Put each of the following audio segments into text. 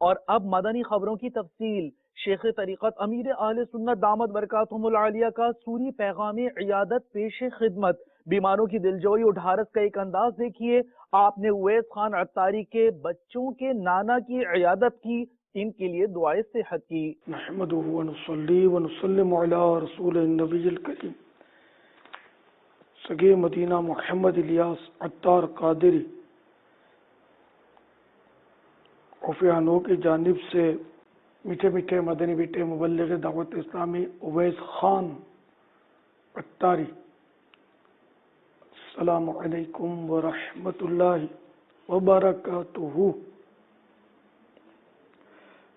اور اب مدنی خبروں کی تفصیل۔ شیخ طریقت امیر اہل سنت دامت برکاتہم العالیہ کا سوری پیغام عیادت پیش خدمت، بیماروں کی دلجوئی و ڈھارس کا ایک انداز دیکھیے۔ آپ نے اویس خان عطاری کے بچوں کے نانا کی عیادت کی، ان کے لیے دعائے صحت کی۔ نحمدہ ونصلی ونسلم علی رسول النبی الکریم سگے مدینہ محمد الیاس عطار قادری خفیانوں کی جانب سے میٹھے میٹھے مدنی بیٹے مبلغ دعوت اسلامی اویس خان عطاری، السلام علیکم ورحمۃ اللہ وبرکاتہ۔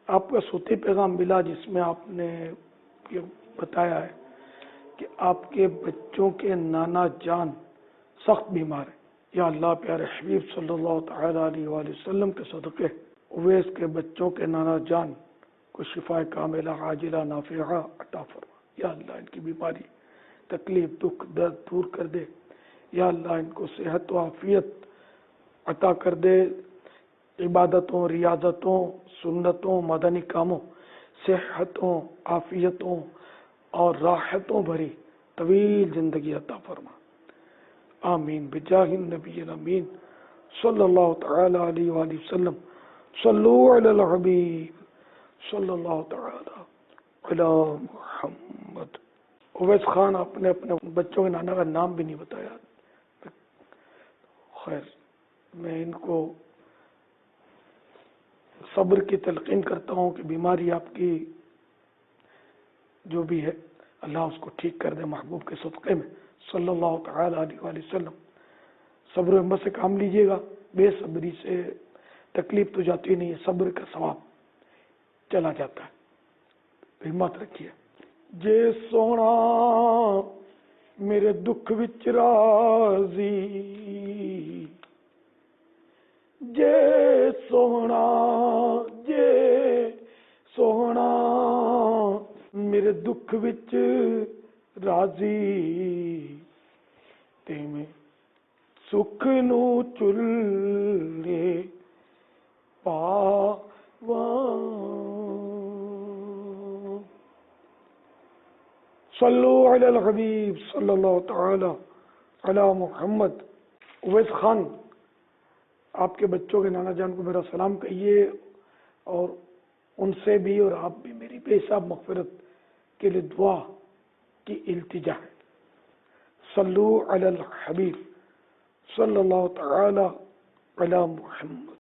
آپ کا صوتی پیغام ملا جس میں آپ نے یہ بتایا ہے کہ آپ کے بچوں کے نانا جان سخت بیمار ہیں۔ یا اللہ پیارے حبیب صلی اللہ تعالی علیہ وآلہ وسلم کے صدقے اویس کے بچوں کے نانا جان کو شفا کاملہ عاجلہ نافعہ عطا فرما۔ یا اللہ ان کی بیماری، تکلیف، دکھ، درد دور کر دے۔ یا اللہ ان کو صحت و عافیت عطا کر دے، عبادتوں، ریاضتوں، سنتوں، مدنی کاموں، صحتوں، عافیتوں اور راحتوں بھری طویل زندگی عطا فرما۔ آمین بجاہ النبی الامین صلی اللہ تعالی علیہ وآلہ وسلم۔ صلو علی الحبیب صلی اللہ تعالی علی محمد۔ اویس خان آپ نے اپنے بچوں کے نانا کا نام بھی نہیں بتایا۔ خیر، میں ان کو صبر کی تلقین کرتا ہوں کہ بیماری آپ کی جو بھی ہے اللہ اس کو ٹھیک کر دے محبوب کے صدقے میں صلی اللہ تعالی علیہ وآلہ وسلم۔ صبر و ہمت سے کام لیجیے گا، بے صبری سے تکلیف تو جاتی نہیں ہے، صبر کا ثواب چلا جاتا ہے۔ ہمت رکھیے۔ جے سونا میرے دکھ وچ راضی، جے سونا میرے دکھ وچ راضی، تے میں سکھ نو چلے پاواں۔ صلو علی الحبیب صلی اللہ تعالی علی محمد۔ اویس خان، آپ کے بچوں کے نانا جان کو میرا سلام کہیے، اور ان سے بھی اور آپ بھی میری بے حساب مغفرت کے لیے دعا کی التجا ہے۔ صلو علی الحبیب صلی اللہ تعالی علی محمد۔